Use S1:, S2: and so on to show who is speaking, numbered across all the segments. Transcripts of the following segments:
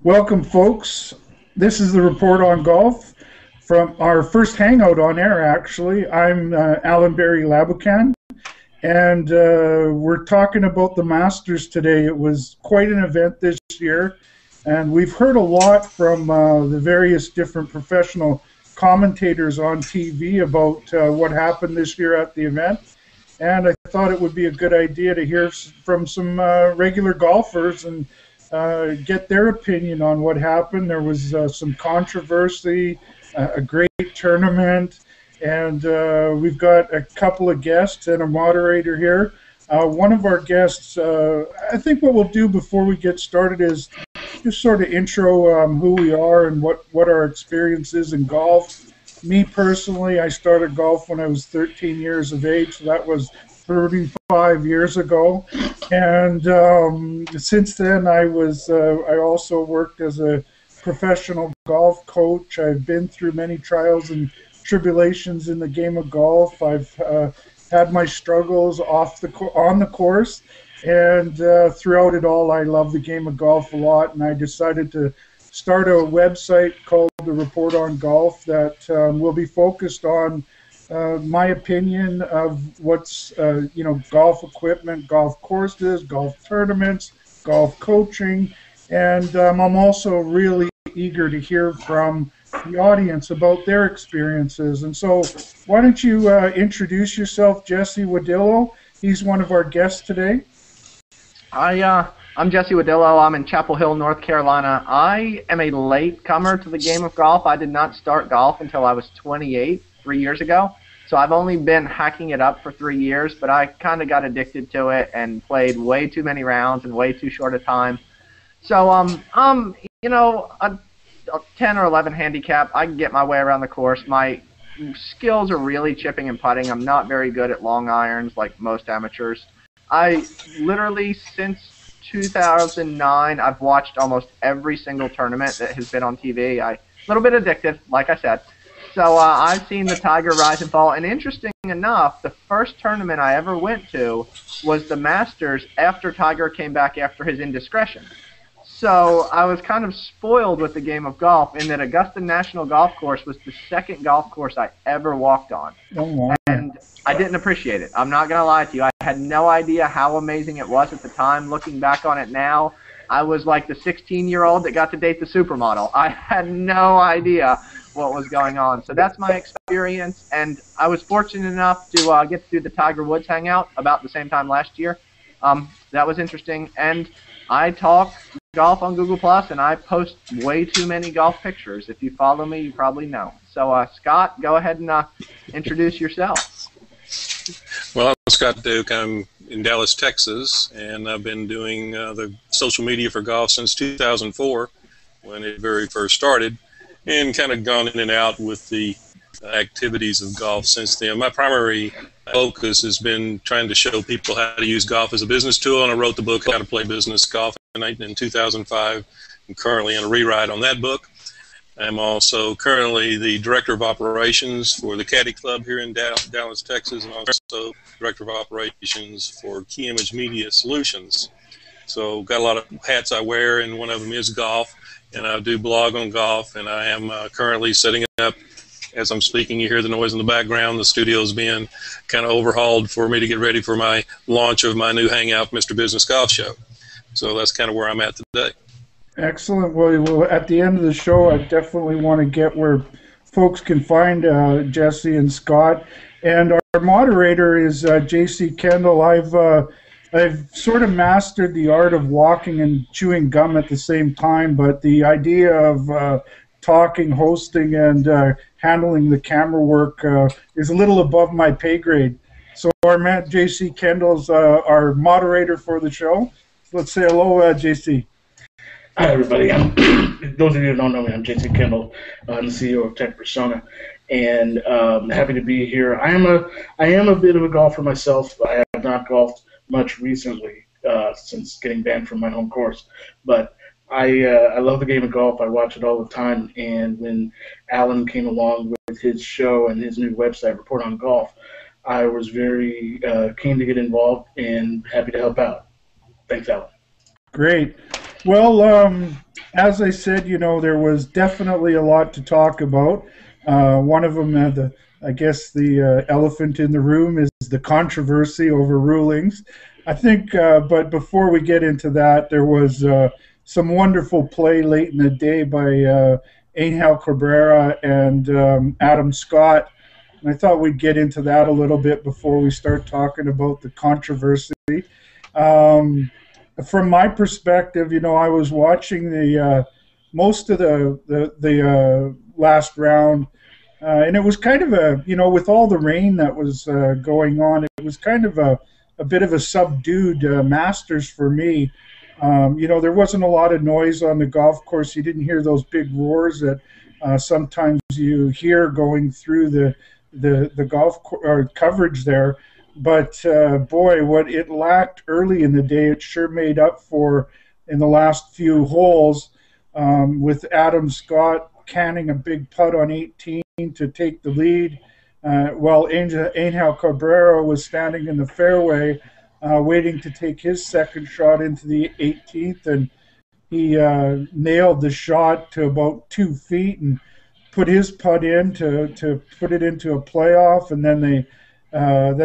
S1: Welcome, folks. This is the Report on Golf from our first hangout on air, actually. I'm Allan Barry Laboucan, and we're talking about the Masters today. It was quite an event this year, and we've heard a lot from the various different professional commentators on TV about what happened this year at the event. And I thought it would be a good idea to hear from some regular golfers and get their opinion on what happened. There was some controversy, a great tournament, and we've got a couple of guests and a moderator here. One of our guests, I think what we'll do before we get started is just sort of intro who we are and what our experience is in golf. Me personally, I started golf when I was 13 years of age, so that was 35 years ago, and since then I also worked as a professional golf coach. I've been through many trials and tribulations in the game of golf. I've had my struggles on the course, and throughout it all I love the game of golf a lot, and I decided to start a website called The Report on Golf that will be focused on my opinion of what's, golf equipment, golf courses, golf tournaments, golf coaching, and I'm also really eager to hear from the audience about their experiences. And so why don't you introduce yourself, Jesse Wadillo? He's one of our guests today.
S2: I'm Jesse Wadillo. I'm in Chapel Hill, North Carolina. I am a late comer to the game of golf. I did not start golf until I was 28, 3 years ago. So I've only been hacking it up for 3 years, but I kind of got addicted to it and played way too many rounds in way too short a time. So, a 10 or 11 handicap, I can get my way around the course. My skills are really chipping and putting. I'm not very good at long irons like most amateurs. I literally, since 2009, I've watched almost every single tournament that has been on TV. A little bit addicted, like I said. So I've seen the Tiger rise and fall, and interesting enough, the first tournament I ever went to was the Masters after Tiger came back after his indiscretion. So I was kind of spoiled with the game of golf in that Augusta National Golf Course was the second golf course I ever walked on.
S1: Oh, wow.
S2: And I didn't appreciate it. I'm not going to lie to you. I had no idea how amazing it was at the time. Looking back on it now, I was like the 16-year-old that got to date the supermodel. I had no idea what was going on. So that's my experience, and I was fortunate enough to get to do the Tiger Woods hangout about the same time last year. That was interesting, and I talk golf on Google+, and I post way too many golf pictures. If you follow me, you probably know. So, Scott, go ahead and introduce yourself.
S3: Well, I'm Scott Duke. I'm in Dallas, Texas, and I've been doing the social media for golf since 2004 when it very first started, and kind of gone in and out with the activities of golf since then. My primary focus has been trying to show people how to use golf as a business tool, and I wrote the book, How to Play Business Golf, in 2005. I'm currently in a rewrite on that book. I'm also currently the Director of Operations for the Caddy Club here in Dallas, Texas, and also Director of Operations for Key Image Media Solutions. So got a lot of hats I wear, and one of them is golf, and I do blog on golf, and I am currently setting up, as I'm speaking, you hear the noise in the background. The studio's being kind of overhauled for me to get ready for my launch of my new Hangout, Mr. Business Golf Show. So that's kind of where I'm at today.
S1: Excellent. Well, at the end of the show, I definitely want to get where folks can find Jesse and Scott. And our moderator is J.C. Kendall. I've sort of mastered the art of walking and chewing gum at the same time, but the idea of talking, hosting, and handling the camera work is a little above my pay grade. So our J.C. Kendall's our moderator for the show. Let's say hello, J.C.
S4: Hi, everybody. Those of you who don't know me, I'm J.C. Kendall. I'm the CEO of Tech Persona, and happy to be here. I am a bit of a golfer myself. I have not golfed much recently since getting banned from my home course, but I love the game of golf. I watch it all the time, and when Allan came along with his show and his new website, Report on Golf, I was very keen to get involved and happy to help out. Thanks, Allan.
S1: Great. Well, as I said, there was definitely a lot to talk about. One of them, I guess, the elephant in the room is the controversy over rulings. I think, but before we get into that, there was some wonderful play late in the day by Angel Cabrera and Adam Scott. And I thought we'd get into that a little bit before we start talking about the controversy. Um, from my perspective, I was watching the most of the last round, and it was kind of with all the rain that was going on, it was kind of a bit of a subdued Masters for me. There wasn't a lot of noise on the golf course. You didn't hear those big roars that sometimes you hear going through the golf coverage there. But boy, what it lacked early in the day, it sure made up for in the last few holes, with Adam Scott canning a big putt on 18 to take the lead, while Angel Cabrera was standing in the fairway waiting to take his second shot into the 18th, and he nailed the shot to about 2 feet and put his putt in to put it into a playoff, and then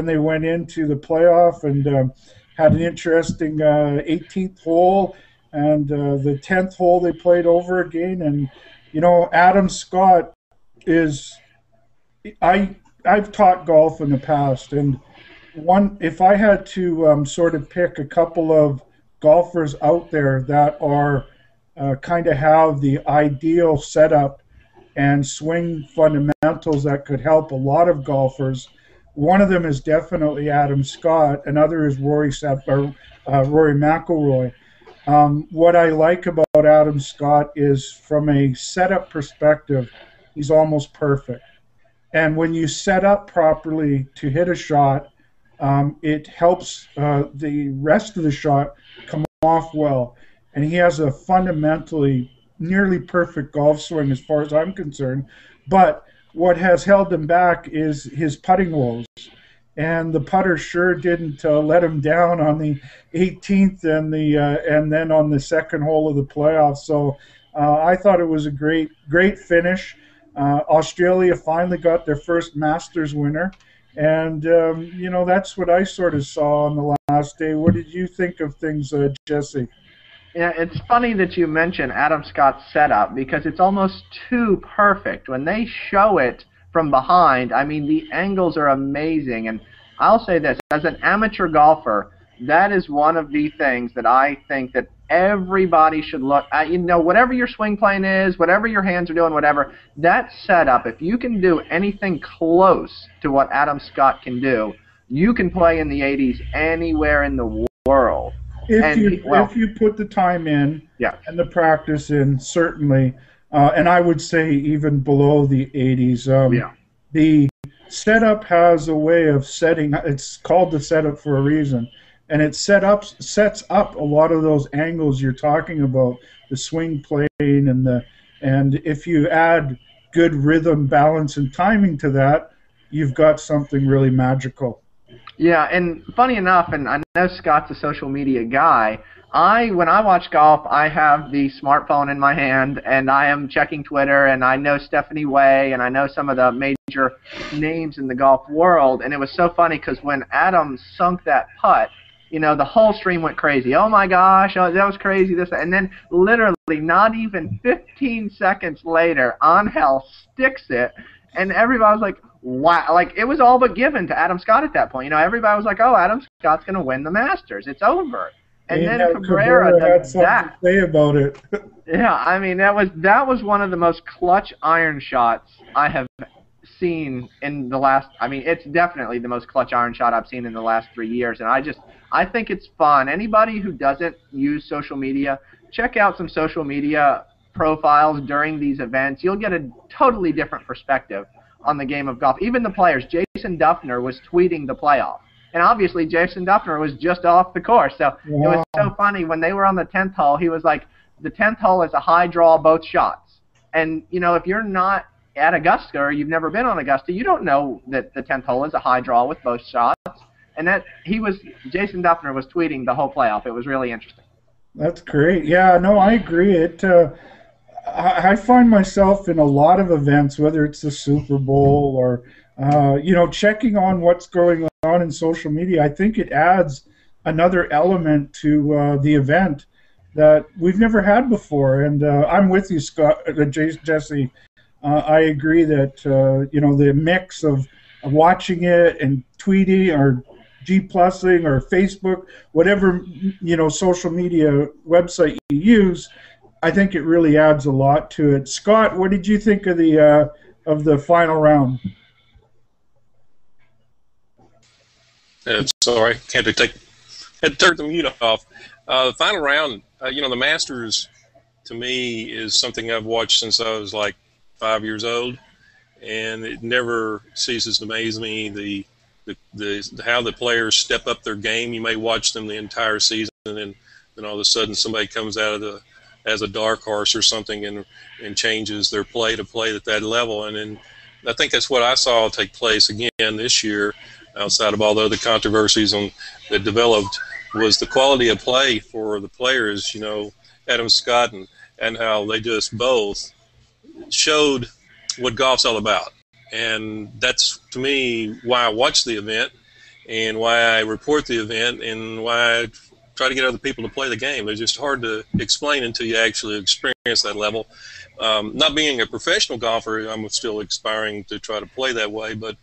S1: they went into the playoff and had an interesting 18th hole, and the 10th hole they played over again. And Adam Scott is I've taught golf in the past, and if I had to sort of pick a couple of golfers out there that are kind of have the ideal setup and swing fundamentals that could help a lot of golfers, one of them is definitely Adam Scott. Another is Rory McIlroy. What I like about Adam Scott is, from a setup perspective, he's almost perfect. And when you set up properly to hit a shot, it helps the rest of the shot come off well. And he has a fundamentally nearly perfect golf swing as far as I'm concerned. But what has held him back is his putting woes. And the putter sure didn't let him down on the 18th and then on the second hole of the playoffs. So I thought it was a great finish. Australia finally got their first Masters winner. And, that's what I sort of saw on the last day. What did you think of things, Jesse?
S2: Yeah, it's funny that you mention Adam Scott's setup, because it's almost too perfect. When they show it from behind, I mean, the angles are amazing. And I'll say this, as an amateur golfer, that is one of the things that I think that everybody should look at. Whatever your swing plane is, whatever your hands are doing, whatever, that setup, if you can do anything close to what Adam Scott can do, you can play in the 80s anywhere in the world.
S1: If you put the time in,
S2: yeah,
S1: and the practice in, certainly, and I would say even below the 80s, the setup has a way of setting. It's called the setup for a reason, and it sets up a lot of those angles you're talking about, the swing plane and if you add good rhythm, balance, and timing to that, you've got something really magical.
S2: Yeah, and funny enough, and I know Scott's a social media guy, when I watch golf, I have the smartphone in my hand, and I am checking Twitter, and I know Stephanie Way, and I know some of the major names in the golf world, and it was so funny because when Adam sunk that putt, the whole stream went crazy. Oh my gosh, that was crazy, and then literally not even 15 seconds later, Angel sticks it, and everybody was like, wow, like it was all but given to Adam Scott at that point. Everybody was like, oh, Adam Scott's going to win the Masters. It's over. And then Cabrera
S1: had something to say about it.
S2: Yeah, I mean, that was one of the most clutch iron shots I have seen in the last, it's definitely the most clutch iron shot I've seen in the last 3 years. And I think it's fun. Anybody who doesn't use social media, check out some social media profiles during these events. You'll get a totally different perspective on the game of golf. Even the players. Jason Duffner was tweeting the playoff. And obviously Jason Duffner was just off the course. So It was so funny. When they were on the 10th hole, he was like, the 10th hole is a high draw both shots. And, if you're not at Augusta or you've never been on Augusta, you don't know that the 10th hole is a high draw with both shots. And Jason Duffner was tweeting the whole playoff. It was really interesting.
S1: That's great. Yeah, no, I agree. I find myself in a lot of events, whether it's the Super Bowl or, checking on what's going on in social media. I think it adds another element to the event that we've never had before. And I'm with you, Scott, Jesse. I agree that the mix of watching it and tweeting or G+ing or Facebook, whatever social media website you use, I think it really adds a lot to it. Scott, what did you think of the final round?
S3: Sorry, had to turn the mute off. The final round, the Masters to me is something I've watched since I was like 5 years old, and it never ceases to amaze me how the players step up their game. You may watch them the entire season, and then all of a sudden somebody comes out of as a dark horse or something and changes their play to play at that level. And then I think that's what I saw take place again this year, outside of all the other controversies that developed, was the quality of play for the players. Adam Scott and how they just both showed what golf's all about. And that's, to me, why I watch the event and why I report the event and why I try to get other people to play the game. They're just hard to explain until you actually experience that level. Not being a professional golfer, I'm still aspiring to try to play that way. But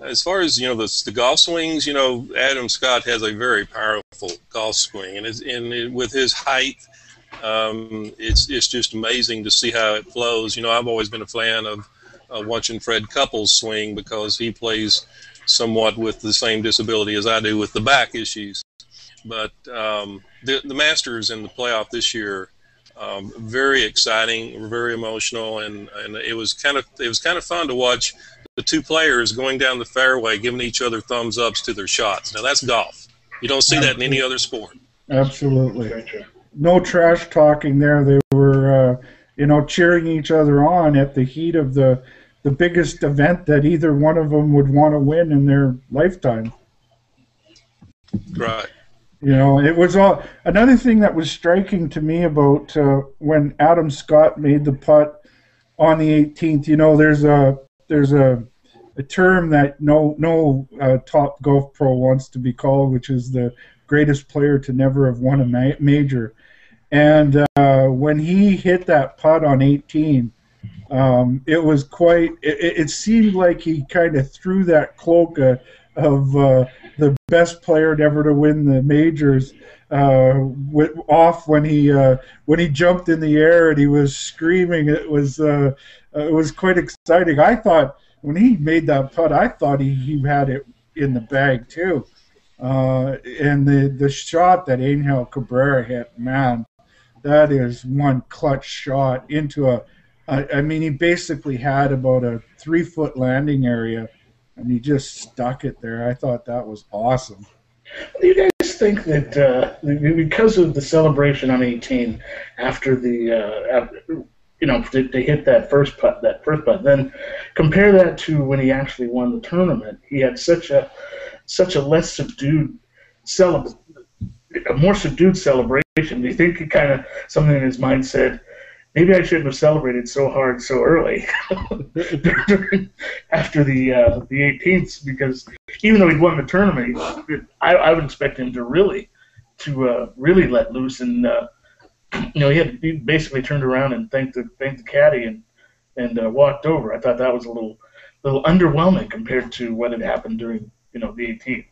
S3: as far as the golf swings, Adam Scott has a very powerful golf swing, and with his height, it's just amazing to see how it flows. I've always been a fan of watching Fred Couples swing because he plays somewhat with the same disability as I do with the back issues. But the Masters and the playoff this year, very exciting, very emotional, and it was kind of fun to watch the two players going down the fairway, giving each other thumbs ups to their shots. Now that's golf. You don't see that in any other sport.
S1: Absolutely. No trash talking there. They were, cheering each other on at the heat of the biggest event that either one of them would want to win in their lifetime.
S3: Right.
S1: It was another thing that was striking to me about when Adam Scott made the putt on the 18th. There's a term that no top golf pro wants to be called, which is the greatest player to never have won a major. And when he hit that putt on 18, it was it seemed like he kind of threw that cloak of the best player ever to win the majors off when he jumped in the air and he was screaming. It was quite exciting. I thought when he made that putt, I thought he had it in the bag too. And the shot that Angel Cabrera hit, man, that is one clutch shot into he basically had about a 3-foot landing area, and he just stuck it there. I thought that was awesome.
S4: Do you guys think that because of the celebration on 18 after they hit that first putt, then compare that to when he actually won the tournament? He had such a less subdued a more subdued celebration. Do you think he kind of something in his mind said, maybe I shouldn't have celebrated so hard so early after the 18th? Because even though he'd won the tournament, I would expect him to really let loose, and he basically turned around and thanked the caddy and walked over. I thought that was a little underwhelming compared to what had happened during the 18th.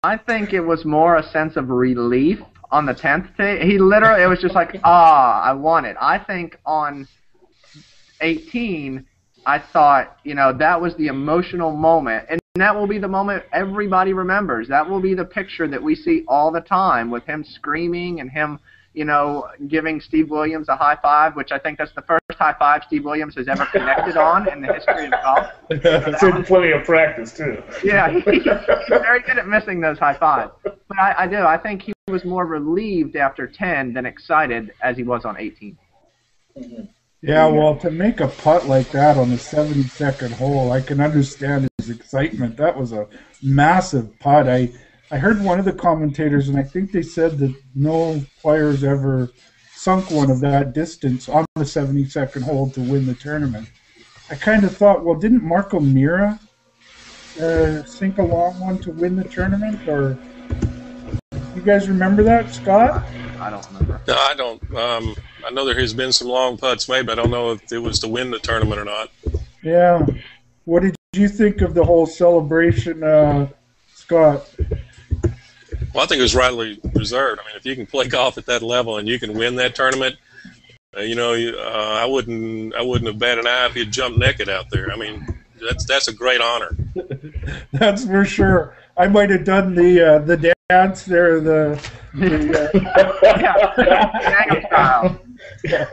S2: I think it was more a sense of relief on the 10th day. He literally, it was just like, I won it. I think on 18, I thought, that was the emotional moment. And that will be the moment everybody remembers. That will be the picture that we see all the time with him screaming and him, giving Steve Williams a high five, which I think that's the first high five Steve Williams has ever connected on in the history of golf.
S4: It's in plenty of practice, too.
S2: Yeah, he's very good at missing those high fives. But I do. I think he was more relieved after 10 than excited as he was on 18.
S1: Mm-hmm. Yeah, well, to make a putt like that on the 72nd hole, I can understand his excitement. That was a massive putt. I heard one of the commentators, and I think they said that no players ever sunk one of that distance on the 72nd hole to win the tournament. I kind of thought, well, didn't Marco Mira sink a long one to win the tournament? Or you guys remember that, Scott?
S2: I don't remember.
S3: No, I don't. I know there has been some long putts made, but I don't know if it was to win the tournament or not.
S1: Yeah. What did you think of the whole celebration, Scott?
S3: Well, I think it was rightly reserved. I mean, if you can play golf at that level and you can win that tournament, I wouldn't have batted an eye if you'd jumped naked out there. I mean, that's a great honor.
S1: That's for sure. I might have done the dance there,
S2: Gangnam Style.
S3: Yeah.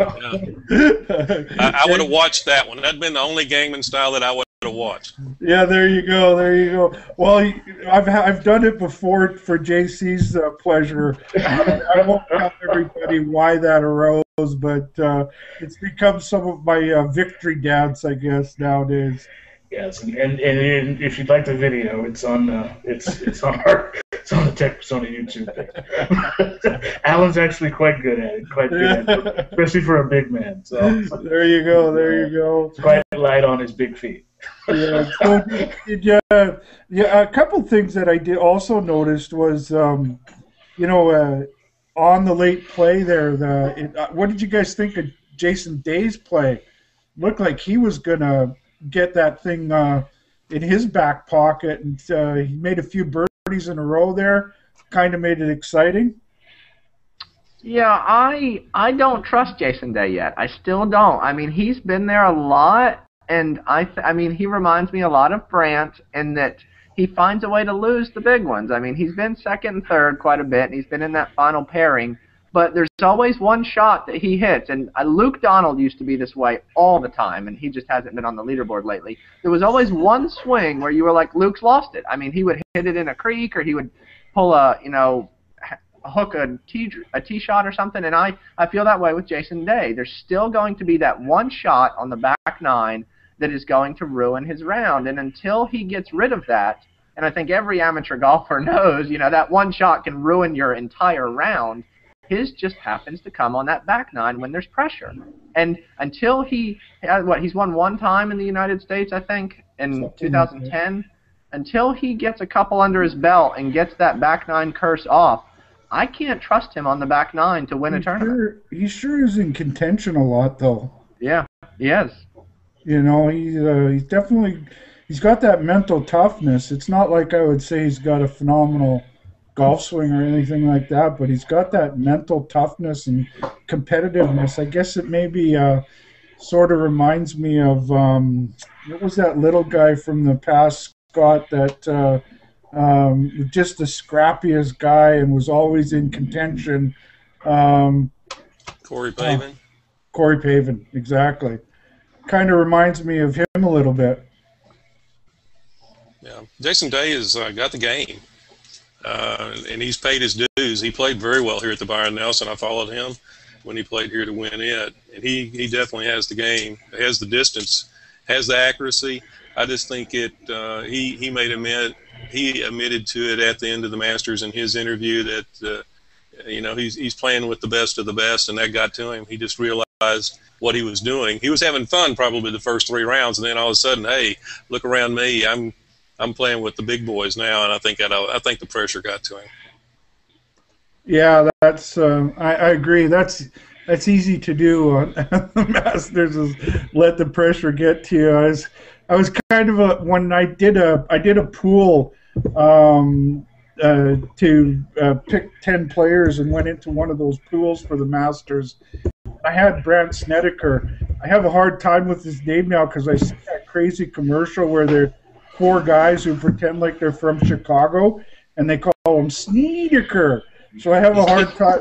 S3: I would have watched that one. That'd been the only Gangnam Style that I would have watched.
S1: Yeah, there you go. Well, I've done it before for JC's pleasure. I won't tell everybody why that arose, but it's become some of my victory dance, I guess, nowadays.
S4: Yes, and if you'd like the video, it's on the Tech Persona YouTube page. Alan's actually quite good at it, especially for a big man. So
S1: there you go.
S4: It's quite light on his big feet.
S1: Yeah, so, a couple things that I did also noticed was, on the late play there. What did you guys think of Jason Day's play? Looked like he was gonna get that thing in his back pocket, and he made a few birdies in a row there. Kind of made it exciting.
S2: Yeah, I don't trust Jason Day yet. I still don't. I mean, he's been there a lot, and I mean, he reminds me a lot of Brandt in that he finds a way to lose the big ones. I mean, he's been second and third quite a bit, and he's been in that final pairing. But there's always one shot that he hits, and Luke Donald used to be this way all the time, and he just hasn't been on the leaderboard lately. There was always one swing where you were like, Luke's lost it. I mean, he would hit it in a creek, or he would pull hook a tee shot or something, and I feel that way with Jason Day. There's still going to be that one shot on the back nine that is going to ruin his round, and until he gets rid of that, and I think every amateur golfer knows, that one shot can ruin your entire round. His just happens to come on that back nine when there's pressure. And until he's won one time in the United States, I think, in 2010. Until he gets a couple under his belt and gets that back nine curse off, I can't trust him on the back nine to win a tournament.
S1: He sure is in contention a lot, though.
S2: Yeah, he is.
S1: He's got that mental toughness. It's not like I would say he's got a phenomenal golf swing or anything like that, but he's got that mental toughness and competitiveness. I guess it maybe sort of reminds me of what was that little guy from the past, Scott, that just the scrappiest guy and was always in contention.
S3: Corey Pavin.
S1: Corey Pavin, exactly. Kind of reminds me of him a little bit.
S3: Yeah, Jason Day has got the game. And he's paid his dues. He played very well here at the Byron Nelson. I followed him when he played here to win it. And he definitely has the game, has the distance, has the accuracy. I just think he admitted to it at the end of the Masters in his interview that he's playing with the best of the best, and that got to him. He just realized what he was doing. He was having fun probably the first three rounds, and then all of a sudden, hey, look around me. I'm playing with the big boys now, and I think the pressure got to him.
S1: Yeah, that's I agree. That's easy to do on the Masters, is let the pressure get to you. I was kind of when I did a pool to pick 10 players and went into one of those pools for the Masters. I had Brandt Snedeker. I have a hard time with his name now because I see that crazy commercial where they're 4 guys who pretend like they're from Chicago, and they call him Snedeker. So I have a hard time.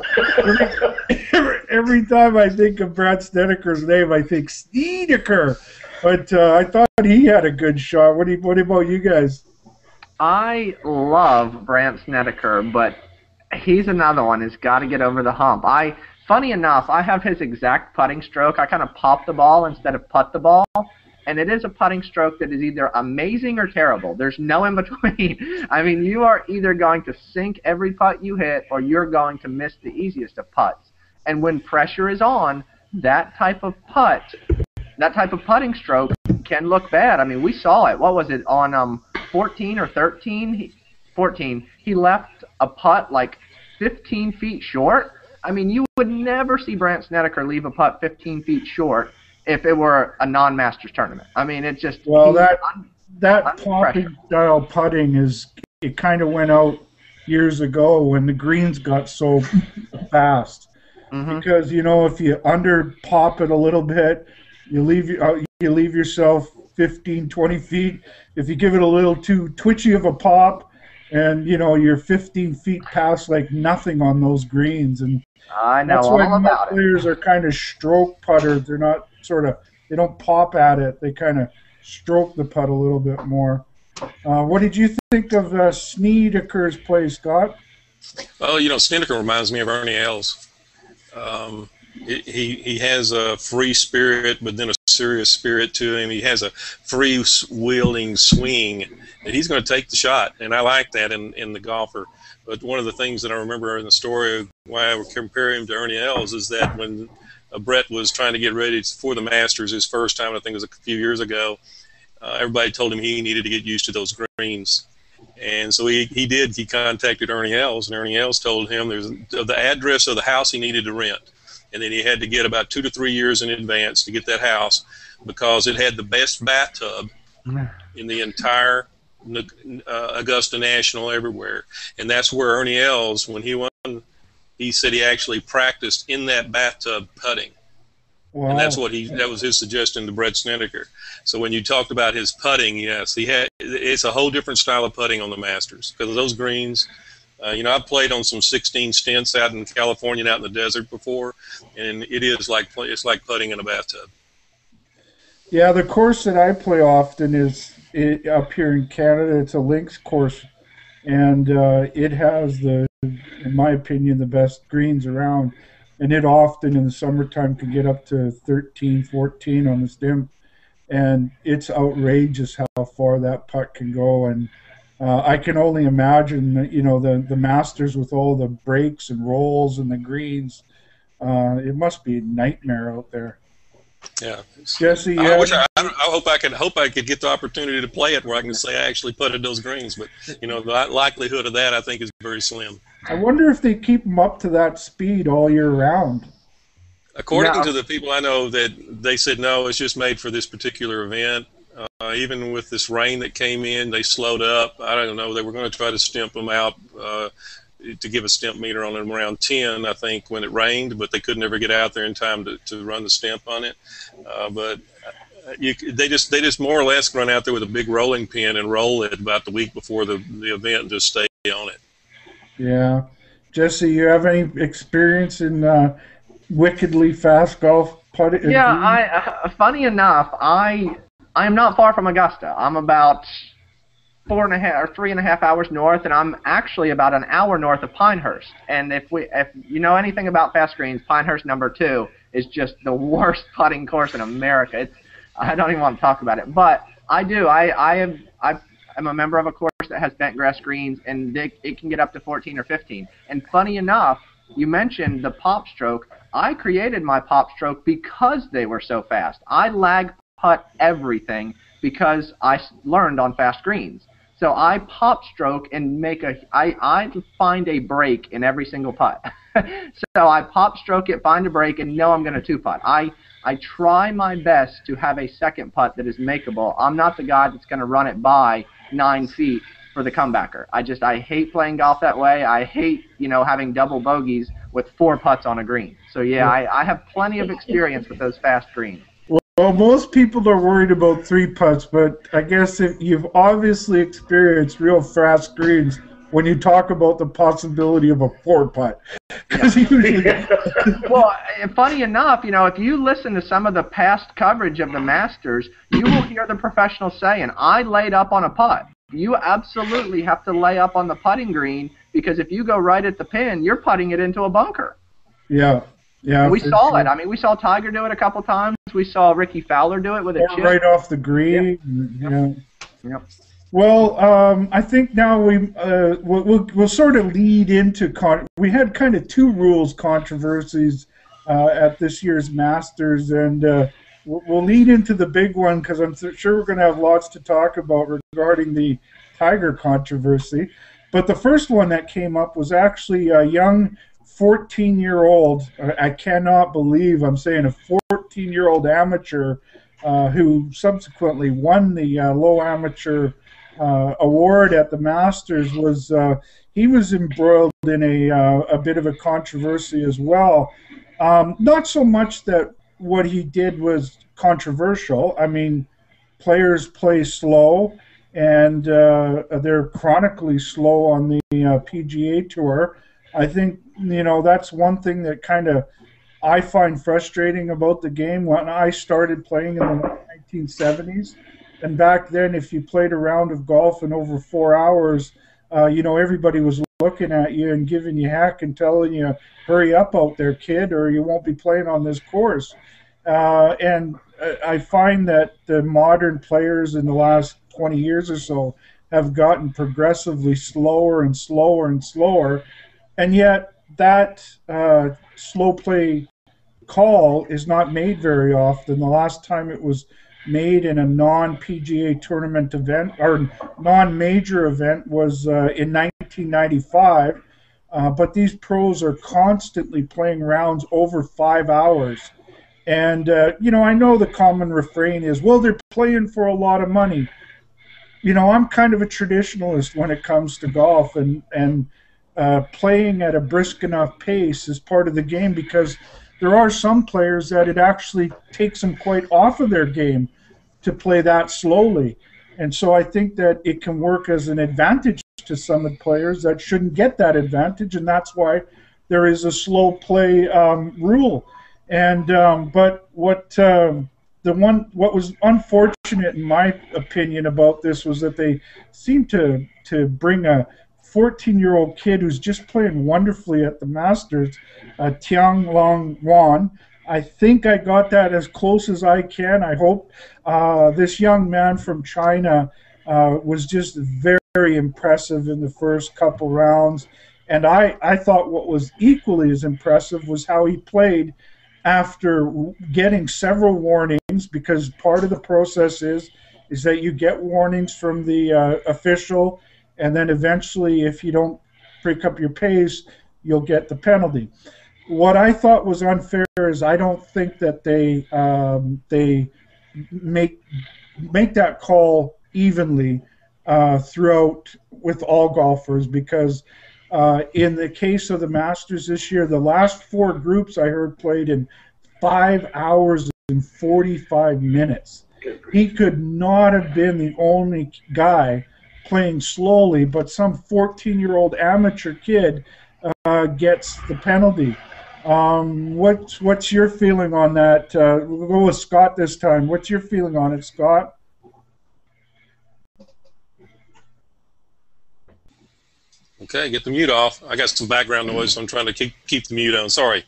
S1: Every time I think of Brandt Snedeker's name, I think Snedeker. But I thought he had a good shot. What about you guys?
S2: I love Brandt Snedeker, but he's another one who's got to get over the hump. Funny enough, I have his exact putting stroke. I kind of pop the ball instead of putt the ball. and it is a putting stroke that is either amazing or terrible. There's no in between. I mean, you are either going to sink every putt you hit, or you're going to miss the easiest of putts. And when pressure is on, that type of putting stroke can look bad. I mean, we saw it. What was it, on 14 or 13? 14. He left a putt like 15 feet short. I mean, you would never see Brandt Snedeker leave a putt 15 feet short if it were a non-Masters tournament. I mean, it just...
S1: Well, that popping style putting it kind of went out years ago when the greens got so fast. Mm-hmm. Because, you know, if you under pop it a little bit, you leave yourself 15, 20 feet. If you give it a little too twitchy of a pop, and, you know, you're 15 feet past like nothing on those greens. And
S2: I know
S1: that's
S2: all
S1: why
S2: about
S1: players are kind of stroke putters. They're not they don't pop at it. They kind of stroke the putt a little bit more. What did you think of Snedeker's play, Scott?
S3: Well, you know, Snedeker reminds me of Ernie Els. He has a free spirit, but then a serious spirit to him. He has a free-wheeling swing, and he's going to take the shot, and I like that in the golfer. But one of the things that I remember in the story of why I would compare him to Ernie Els is that when Brett was trying to get ready for the Masters his first time, I think it was a few years ago, everybody told him he needed to get used to those greens. And so he did. He contacted Ernie Els, and Ernie Els told him there's the address of the house he needed to rent. And then he had to get about 2 to 3 years in advance to get that house because it had the best bathtub in the entire Augusta National everywhere. And that's where Ernie Els, when he won, he said he actually practiced in that bathtub putting. Wow. And that was his suggestion to Brett Snedeker. So when you talked about his putting, yes, it's a whole different style of putting on the Masters because of those greens. You know, I've played on some 16 stints out in California and out in the desert before, and it's like putting in a bathtub.
S1: Yeah, the course that I play often is up here in Canada. It's a links course, and it has in my opinion, the best greens around. And it often in the summertime can get up to 13, 14 on the stem. And it's outrageous how far that putt can go. And I can only imagine, you know, the Masters with all the breaks and rolls and the greens. It must be a nightmare out there.
S3: Yeah,
S1: Jesse.
S3: I hope I could get the opportunity to play it where I can say I actually putted those greens, but you know the likelihood of that I think is very slim.
S1: I wonder if they keep them up to that speed all year round.
S3: According to the people I know, that they said no, it's just made for this particular event. Even with this rain that came in, they slowed up. I don't know. They were going to try to stimp them out to give a stimp meter on them around 10, I think, when it rained, but they could never get out there in time to run the stimp on it. But they just more or less run out there with a big rolling pin and roll it about the week before the event and just stay on it.
S1: Yeah. Jesse, you have any experience in wickedly fast golf putting?
S2: Yeah, funny enough, I am not far from Augusta. I'm about 3.5 hours north, and I'm actually about an hour north of Pinehurst. And if you know anything about fast greens, Pinehurst #2 is just the worst putting course in America. I don't even want to talk about it, but I do. I'm a member of a course that has bent grass greens, and it can get up to 14 or 15. And funny enough, you mentioned the pop stroke. I created my pop stroke because they were so fast. I lag putt everything because I learned on fast greens. So I pop stroke and I find a break in every single putt. So I pop stroke it, find a break, and know I'm going to two-putt. I try my best to have a second putt that is makeable. I'm not the guy that's going to run it by 9 feet for the comebacker. I hate playing golf that way. I hate, having double bogeys with 4 putts on a green. So, yeah, I have plenty of experience with those fast greens.
S1: Well, most people are worried about 3 putts, but I guess if you've obviously experienced real fast greens when you talk about the possibility of a 4 putt.
S2: Yeah. Well, funny enough, if you listen to some of the past coverage of the Masters, you will hear the professionals saying, I laid up on a putt. You absolutely have to lay up on the putting green because if you go right at the pin, you're putting it into a bunker.
S1: Yeah. Yeah,
S2: we
S1: for
S2: saw
S1: sure.
S2: it. I mean, we saw Tiger do it a couple times. We saw Ricky Fowler do it with a
S1: Or
S2: chip.
S1: right off the green. Yeah.
S2: Yep.
S1: Well, I think now we'll sort of lead into we had kind of two rules controversies at this year's Masters, and we'll lead into the big one because I'm sure we're going to have lots to talk about regarding the Tiger controversy. But the first one that came up was actually a young 14-year-old. I cannot believe I'm saying a 14-year-old amateur who subsequently won the low amateur award at the Masters. He was embroiled in a bit of a controversy as well. Not so much that what he did was controversial. I mean, players play slow, and they're chronically slow on the PGA Tour. I think that's one thing that kind of I find frustrating about the game. When I started playing in the 1970s, and back then, if you played a round of golf in over 4 hours, everybody was looking at you and giving you heck and telling you, hurry up out there, kid, or you won't be playing on this course. And I find that the modern players in the last 20 years or so have gotten progressively slower and slower and slower. And yet that slow play call is not made very often. The last time it was made in a non-PGA tournament event or non-major event was in 1995. But these pros are constantly playing rounds over 5 hours. And, I know the common refrain is, well, they're playing for a lot of money. I'm kind of a traditionalist when it comes to golf, and playing at a brisk enough pace is part of the game, because there are some players that it actually takes them quite off of their game to play that slowly. And so I think that it can work as an advantage to some of the players that shouldn't get that advantage, and that's why there is a slow play rule. And but what was unfortunate in my opinion about this was that they seemed to bring a 14-year-old kid who's just playing wonderfully at the Masters, Tiang Long Wan. I think I got that as close as I can. I hope this young man from China was just very impressive in the first couple rounds. And I thought what was equally as impressive was how he played after getting several warnings, because part of the process is that you get warnings from the official, and then eventually, if you don't pick up your pace, you'll get the penalty. What I thought was unfair is I don't think that they make that call evenly throughout with all golfers, because in the case of the Masters this year, the last 4 groups I heard played in 5 hours and 45 minutes. He could not have been the only guy playing slowly, but some 14-year-old amateur kid gets the penalty. What's your feeling on that? We'll go with Scott this time. What's your feeling on it, Scott?
S3: Okay, get the mute off. I got some background noise, so I'm trying to keep the mute on. Sorry.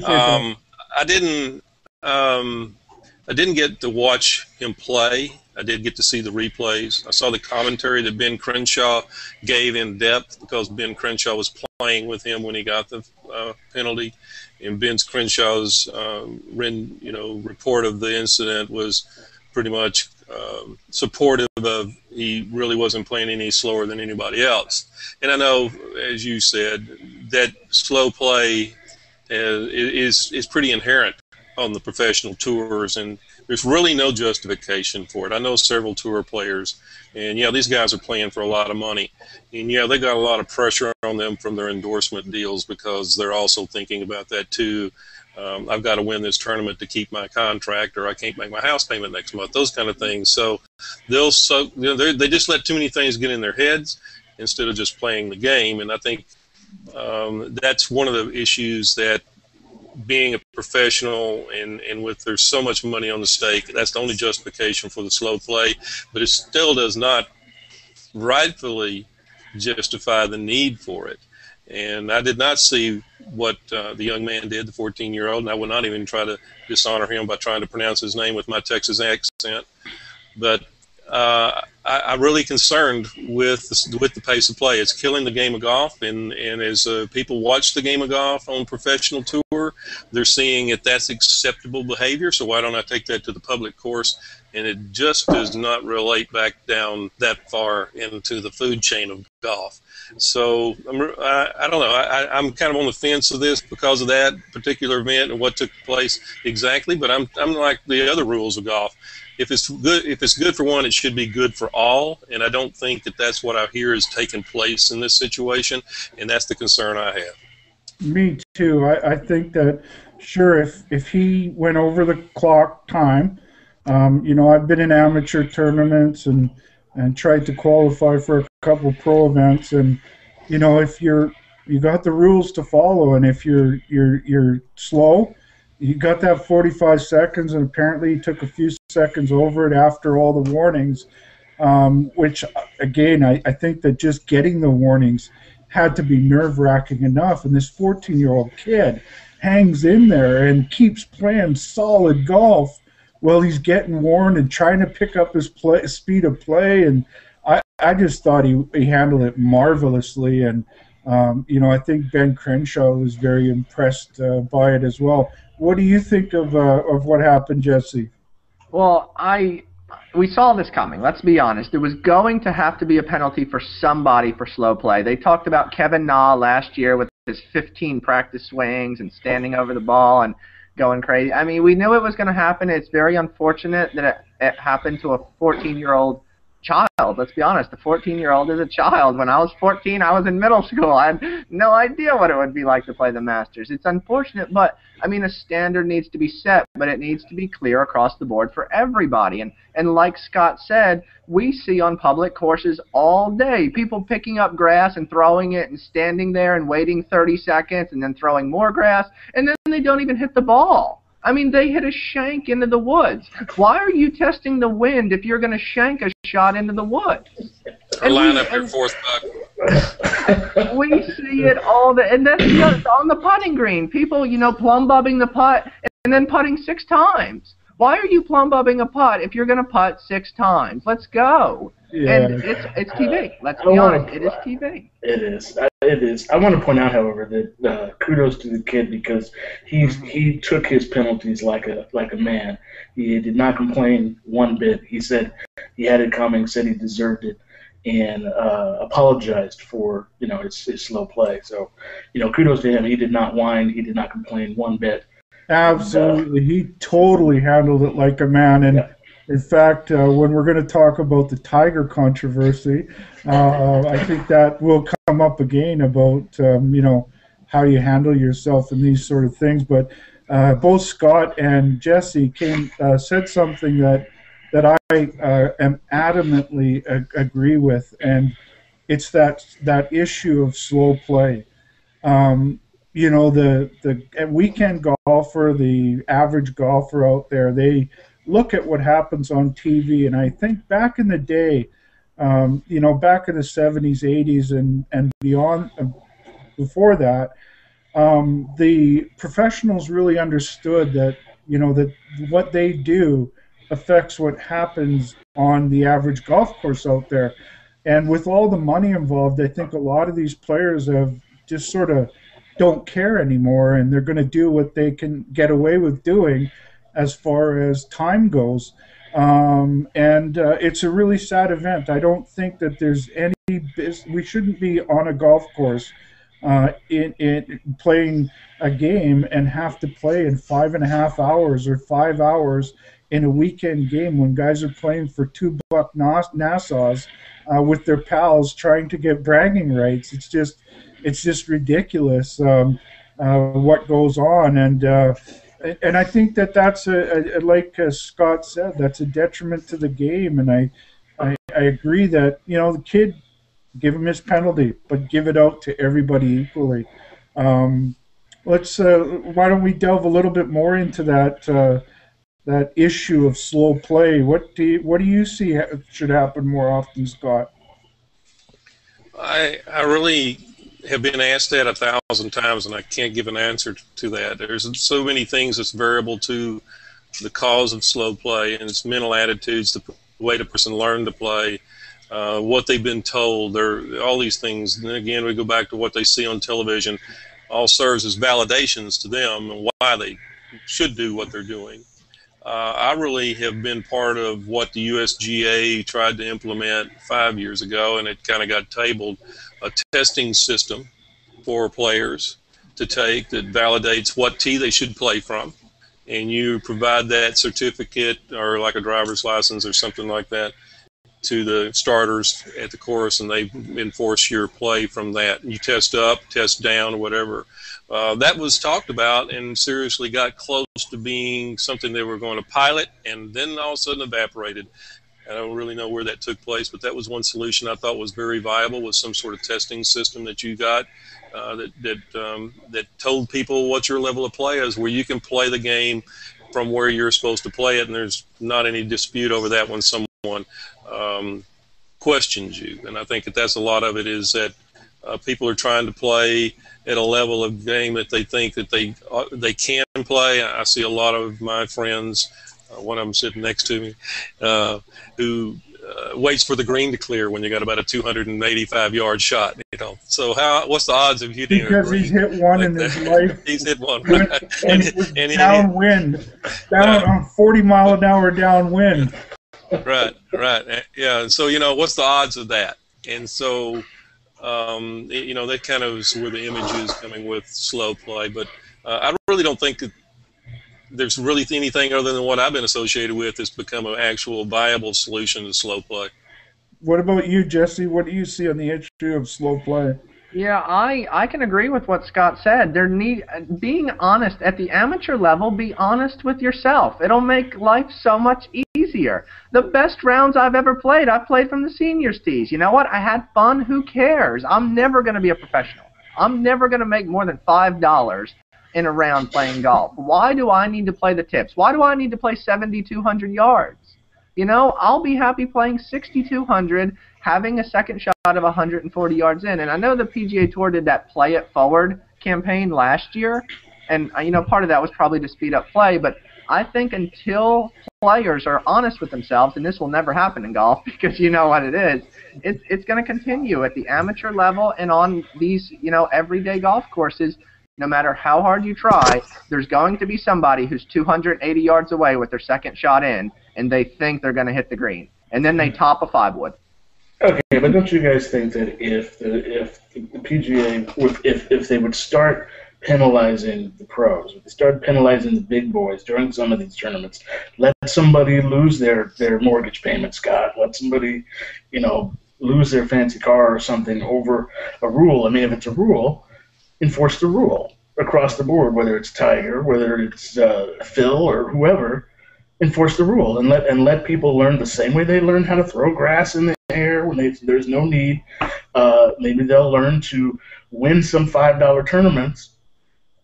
S3: I didn't get to watch him play. I did get to see the replays. I saw the commentary that Ben Crenshaw gave in depth, because Ben Crenshaw was playing with him when he got the penalty. And Ben Crenshaw's report of the incident was pretty much supportive of he really wasn't playing any slower than anybody else. And I know, as you said, that slow play is pretty inherent on the professional tours, and there's really no justification for it. I know several tour players, and these guys are playing for a lot of money, and they got a lot of pressure on them from their endorsement deals, because they're also thinking about that too. I've got to win this tournament to keep my contract, or I can't make my house payment next month, those kind of things. So they just let too many things get in their heads instead of just playing the game. And I think that's one of the issues, that being a professional and with there's so much money on the stake, that's the only justification for the slow play. But it still does not rightfully justify the need for it. And I did not see what the young man did, the 14-year-old, and I will not even try to dishonor him by trying to pronounce his name with my Texas accent. But I'm really concerned with the pace of play. It's killing the game of golf, and as people watch the game of golf on professional tour, they're seeing that's acceptable behavior. So why don't I take that to the public course? And it just does not relate back down that far into the food chain of golf. So I don't know. I'm kind of on the fence of this because of that particular event and what took place exactly. But I'm like the other rules of golf. If it's good for one, it should be good for all. And I don't think that's what I hear is taking place in this situation. And that's the concern I have.
S1: Me too. I think that, sure, if he went over the clock time, I've been in amateur tournaments and tried to qualify for a couple pro events, and if you got the rules to follow, and if you're slow, you got that 45 seconds, and apparently he took a few seconds over it after all the warnings, which again I think that just getting the warnings had to be nerve-wracking enough, and this 14-year-old kid hangs in there and keeps playing solid golf while he's getting warned and trying to pick up his speed of play, and I just thought he handled it marvelously, and I think Ben Crenshaw was very impressed by it as well. What do you think of what happened, Jesse?
S2: Well, we saw this coming. Let's be honest. There was going to have to be a penalty for somebody for slow play. They talked about Kevin Na last year with his 15 practice swings and standing over the ball and going crazy. I mean, we knew it was going to happen. It's very unfortunate that it happened to a 14-year-old child. Let's be honest. The 14-year-old is a child. When I was 14, I was in middle school. I had no idea what it would be like to play the Masters. It's unfortunate, but I mean, a standard needs to be set, but it needs to be clear across the board for everybody. And like Scott said, we see on public courses all day people picking up grass and throwing it and standing there and waiting 30 seconds and then throwing more grass, and then they don't even hit the ball. I mean, they hit a shank into the woods. Why are you testing the wind if you're going to shank a shot into the woods?
S3: Or line up your fourth putt.
S2: We see it all and that's just on the putting green. People, plumb bobbing the putt and then putting 6 times. Why are you plumb bobbing a putt if you're going to putt 6 times? Let's go. Yeah. And it's TV. Let's be honest. It is TV.
S4: It is. It is. I want to point out, however, that kudos to the kid because he took his penalties like a man. He did not complain one bit. He said he had it coming, said he deserved it, and apologized for his slow play. So kudos to him. He did not whine. He did not complain one bit.
S1: Absolutely, he totally handled it like a man. And in fact, when we're going to talk about the Tiger controversy, I think that will come up again about how you handle yourself in these sort of things. But both Scott and Jesse said something that I am adamantly agree with, and it's that issue of slow play. The weekend golfer, the average golfer out there, they look at what happens on TV, and I think back in the day, back in the 70s, 80s, and beyond, before that, the professionals really understood that that what they do affects what happens on the average golf course out there, and with all the money involved, I think a lot of these players have just sort of don't care anymore, and they're going to do what they can get away with doing as far as time goes. It's a really sad event. I don't think that there's any we shouldn't be on a golf course in playing a game and have to play in 5.5 hours or 5 hours in a weekend game when guys are playing for $2 Nassau's with their pals trying to get bragging rights. It's just ridiculous what goes on, and I think that's like Scott said, that's a detriment to the game, and I agree that the kid, give him his penalty, but give it out to everybody equally. Let's why don't we delve a little bit more into that issue of slow play? What do you see should happen more often, Scott?
S3: I really have been asked that 1,000 times, and I can't give an answer to that. There's so many things that's variable to the cause of slow play, and it's mental attitudes, the way the person learned to play, what they've been told, all these things. And then again, we go back to what they see on television, all serves as validations to them and why they should do what they're doing. I really have been part of what the USGA tried to implement 5 years ago, and it kind of got tabled, a testing system for players to take that validates what tee they should play from. And you provide that certificate or like a driver's license or something like that to the starters at the course, and they enforce your play from that. You test up, test down, or whatever. That was talked about and seriously got close to being something they were going to pilot, and then all of a sudden evaporated. I don't really know where that took place, but that was one solution I thought was very viable, was some sort of testing system that you got that told people what your level of play is, where you can play the game from where you're supposed to play it, and there's not any dispute over that when someone questions you. And I think that's a lot of it, is that people are trying to play at a level of game that they think that they can play. I see a lot of my friends, one of them sitting next to me, who waits for the green to clear when you got about a 285-yard shot. So what's the odds of hitting a green?
S1: Because he's hit one in his life.
S3: He's hit one, right?
S1: And it was downwind, on 40-mile-an-hour downwind.
S3: Right. Yeah. So what's the odds of that? And so that kind of is where the image is coming with slow play. But I really don't think that there's really anything other than what I've been associated with that's become an actual viable solution to slow play.
S1: What about you, Jesse? What do you see on the issue of slow play?
S2: Yeah, I can agree with what Scott said. Being honest at the amateur level, be honest with yourself. It'll make life so much easier. The best rounds I've ever played, I've played from the seniors tees. You know what? I had fun. Who cares? I'm never going to be a professional. I'm never going to make more than $5 in a round playing golf. Why do I need to play the tips? Why do I need to play 7,200 yards? I'll be happy playing 6,200, having a second shot of 140 yards in. And I know the PGA Tour did that Play It Forward campaign last year, and part of that was probably to speed up play, but I think until players are honest with themselves, and this will never happen in golf because you know what it is, it's going to continue at the amateur level and on these, everyday golf courses. No matter how hard you try, there's going to be somebody who's 280 yards away with their second shot in, and they think they're going to hit the green, and then they top a 5-wood.
S4: Okay, but don't you guys think that if the PGA, if they would start penalizing the pros, if they start penalizing the big boys during some of these tournaments, let somebody lose their mortgage payment, Scott, let somebody, lose their fancy car or something over a rule. I mean, if it's a rule, enforce the rule across the board, whether it's Tiger, whether it's Phil or whoever. Enforce the rule and let people learn the same way they learn how to throw grass in the air when there's no need. Maybe they'll learn to win some $5 tournaments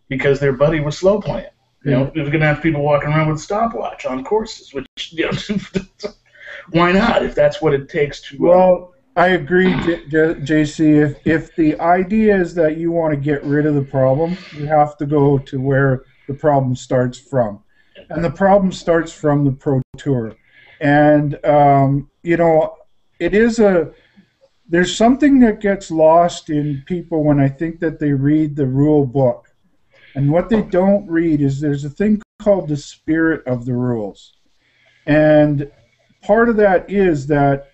S4: because their buddy was slow playing. We're going to have people walking around with a stopwatch on courses, which why not? If that's what it takes to.
S1: Well, I agree, JC. If the idea is that you want to get rid of the problem, you have to go to where the problem starts from. And the problem starts from the Pro Tour. And, there's something that gets lost in people when I think that they read the rule book. And what they don't read is there's a thing called the spirit of the rules. And part of that is that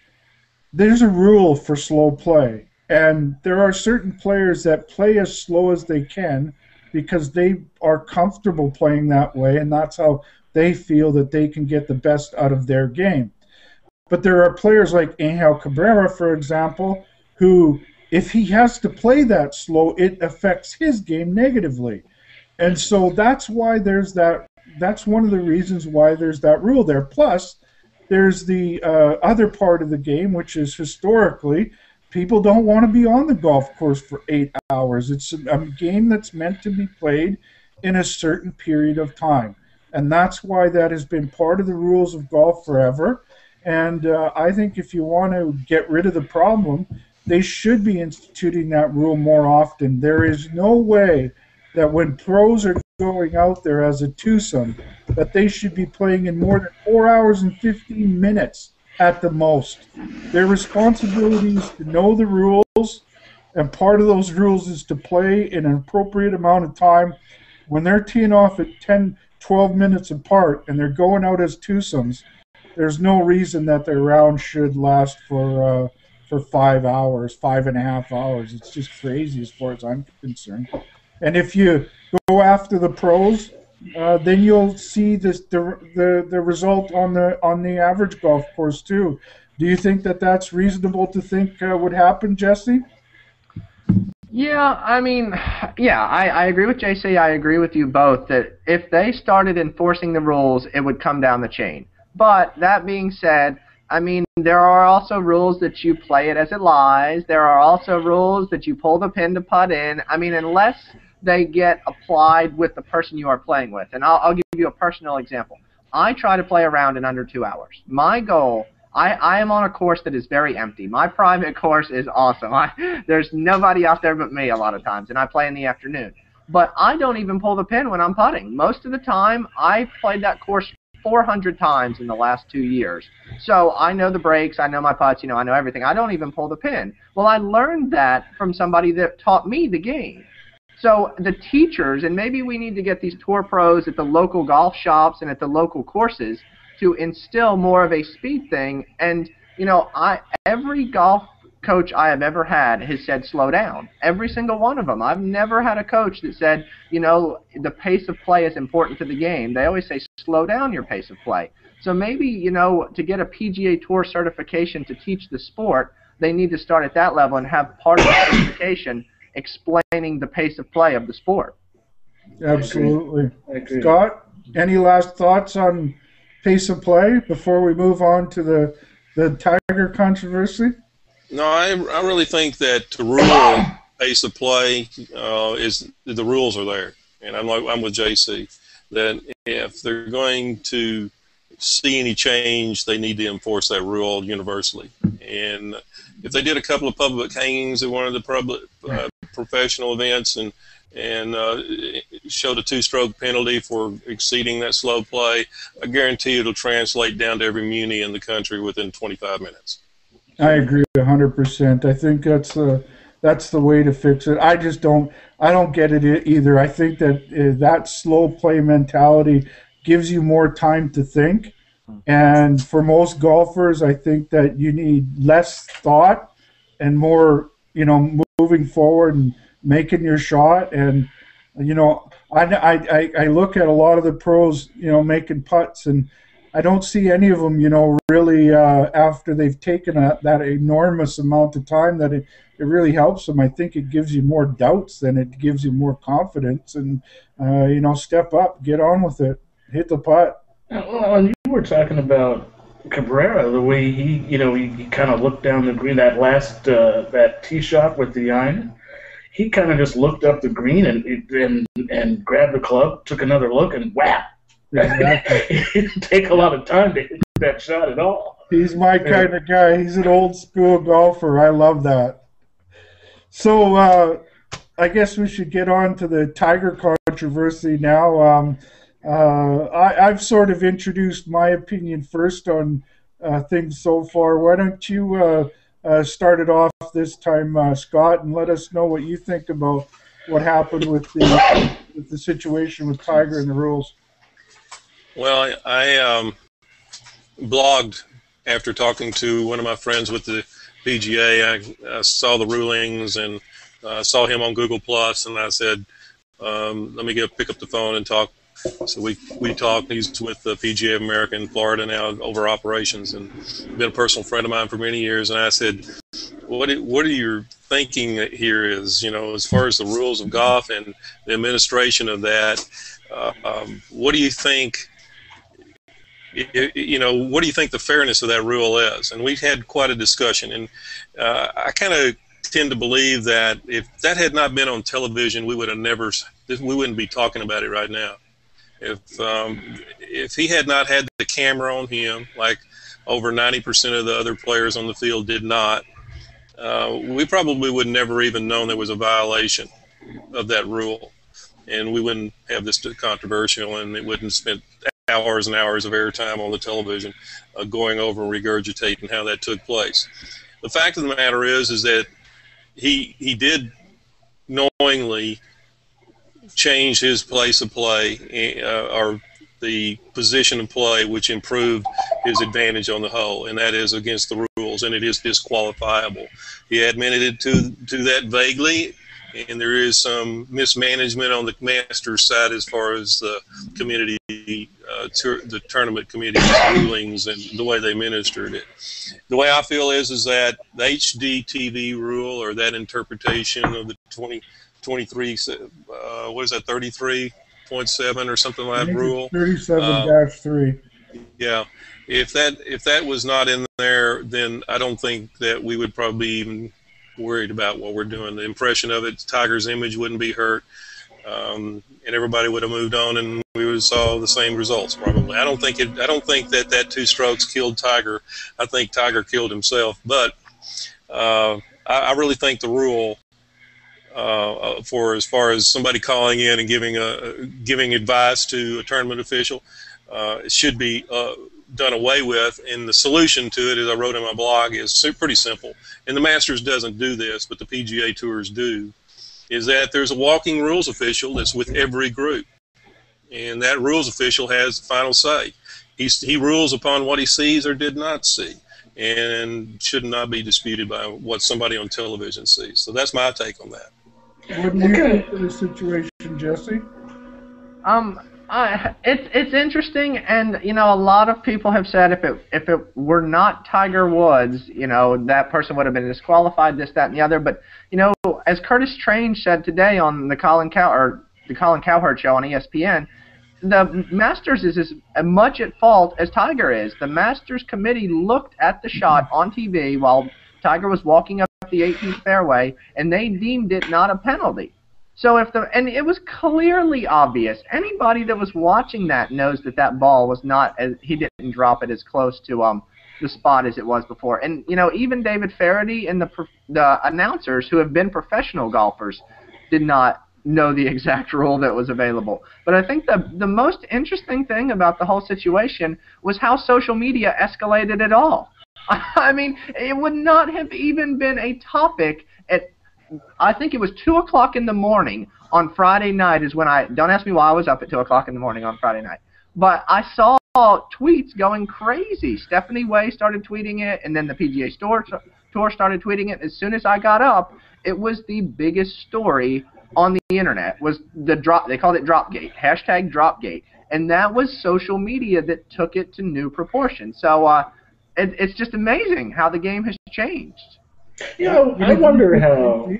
S1: there's a rule for slow play, and there are certain players that play as slow as they can because they are comfortable playing that way, and that's how they feel that they can get the best out of their game. But there are players like Angel Cabrera, for example, who, if he has to play that slow, it affects his game negatively. And so that's why there's that. That's one of the reasons why there's that rule there. Plus, there's the other part of the game, which is historically, people don't want to be on the golf course for 8 hours. It's a game that's meant to be played in a certain period of time. And that's why that has been part of the rules of golf forever. And I think if you want to get rid of the problem, they should be instituting that rule more often. There is no way that when pros are going out there as a twosome, that they should be playing in more than 4 hours and 15 minutes at the most. Their responsibility is to know the rules, and part of those rules is to play in an appropriate amount of time. When they're teeing off at 10, 12 minutes apart and they're going out as twosomes, there's no reason that their round should last for 5 hours, 5.5 hours. It's just crazy as far as I'm concerned. And if you go after the pros, then you'll see the result on the average golf course too. Do you think that that's reasonable to think would happen, Jesse?
S2: Yeah, I mean, yeah, I agree with JC. I agree with you both that if they started enforcing the rules, it would come down the chain. But that being said, I mean, there are also rules that you play it as it lies. There are also rules that you pull the pin to putt in. I mean, unless they get applied with the person you are playing with. And I'll give you a personal example. I try to play a round in under 2 hours. My goal, I am on a course that is very empty. My private course is awesome. There's nobody out there but me a lot of times, and I play in the afternoon. But I don't even pull the pin when I'm putting. Most of the time, I've played that course 400 times in the last 2 years. So I know the breaks, I know my putts, I know everything. I don't even pull the pin. Well, I learned that from somebody that taught me the game. So the teachers, and maybe we need to get these tour pros at the local golf shops and at the local courses to instill more of a speed thing. And, every golf coach I have ever had has said slow down. Every single one of them. I've never had a coach that said, the pace of play is important to the game. They always say slow down your pace of play. So maybe, to get a PGA Tour certification to teach the sport, they need to start at that level and have part of the certification explaining the pace of play of the sport.
S1: Absolutely. Scott, any last thoughts on pace of play before we move on to the Tiger controversy?
S3: No, I really think that to rule pace of play is the rules are there, and I'm with JC that if they're going to see any change, they need to enforce that rule universally. And if they did a couple of public hangings at one of the public professional events and showed a 2-stroke penalty for exceeding that slow play, I guarantee it'll translate down to every muni in the country within 25 minutes.
S1: I agree 100%. I think that's the way to fix it. I don't get it either. I think that that slow play mentality gives you more time to think. And for most golfers, I think that you need less thought and more, moving forward and making your shot. And, I look at a lot of the pros, making putts, and I don't see any of them, really after they've taken that enormous amount of time that it really helps them. I think it gives you more doubts than it gives you more confidence. And, step up, get on with it, hit the putt.
S4: Well, and you were talking about Cabrera, the way he kind of looked down the green, that last that tee shot with the iron. He kind of just looked up the green and grabbed the club, took another look, and whap. Exactly. It didn't take a lot of time to hit that shot at all.
S1: He's my kind of guy. He's an old school golfer. I love that. So I guess we should get on to the Tiger controversy now. I've sort of introduced my opinion first on things so far. Why don't you start it off this time, Scott, and let us know what you think about what happened with the situation with Tiger and the rules.
S3: Well, I blogged after talking to one of my friends with the PGA. I saw the rulings and saw him on Google Plus, and I said, let me pick up the phone and talk. So we talked. He's with the PGA of America in Florida now over operations, and been a personal friend of mine for many years. And I said, what are you thinking here is, as far as the rules of golf and the administration of that, what do you think, what do you think the fairness of that rule is? And we've had quite a discussion, and I kind of tend to believe that if that had not been on television, we wouldn't be talking about it right now. If he had not had the camera on him, like over 90% of the other players on the field did not, we probably would never even known there was a violation of that rule, and we wouldn't have this controversial, and it wouldn't spend hours and hours of airtime on the television going over and regurgitating how that took place. The fact of the matter is that he did knowingly change his place of play or the position of play, which improved his advantage on the whole, and that is against the rules, and it is disqualifiable. He admitted it to that vaguely, and there is some mismanagement on the Masters side as far as the community, the tournament committee rulings and the way they ministered it. The way I feel is that the HD TV rule, or that interpretation of the 23, what is that, 33.7 or something like that rule?
S1: 37-3.
S3: Yeah. If that was not in there, then I don't think that we would probably even worried about what we're doing. The impression of it, Tiger's image wouldn't be hurt, and everybody would have moved on, and we would have saw the same results probably. I don't think that 2 strokes killed Tiger. I think Tiger killed himself. But I really think the rule, for as far as somebody calling in and giving advice to a tournament official, it should be done away with, and the solution to it, as I wrote in my blog, is pretty simple. And the Masters doesn't do this, but the PGA Tours do, is that there's a walking rules official that's with every group, and that rules official has the final say. He rules upon what he sees or did not see, and should not be disputed by what somebody on television sees. So that's my take on that.
S1: What do you think of the situation, Jesse?
S2: It's interesting, and a lot of people have said if it were not Tiger Woods, that person would have been disqualified, this, that, and the other. But as Curtis Strange said today on the Colin Cowherd show on ESPN, the Masters is as much at fault as Tiger is. The Masters committee looked at the shot on TV while Tiger was walking up the 18th fairway, and they deemed it not a penalty. So and it was clearly obvious. Anybody that was watching that knows that ball was not, he didn't drop it as close to the spot as it was before. And even David Faraday and the announcers, who have been professional golfers, did not know the exact rule that was available. But I think the most interesting thing about the whole situation was how social media escalated it all. I mean, it would not have even been a topic at, I think it was 2 o'clock in the morning on Friday night is when don't ask me why I was up at 2 o'clock in the morning on Friday night, but I saw tweets going crazy. Stephanie Way started tweeting it, and then the PGA Tour started tweeting it. As soon as I got up, it was the biggest story on the internet, was the drop. They called it Dropgate, hashtag Dropgate, and that was social media that took it to new proportions. So it's just amazing how the game has changed.
S4: I wonder how.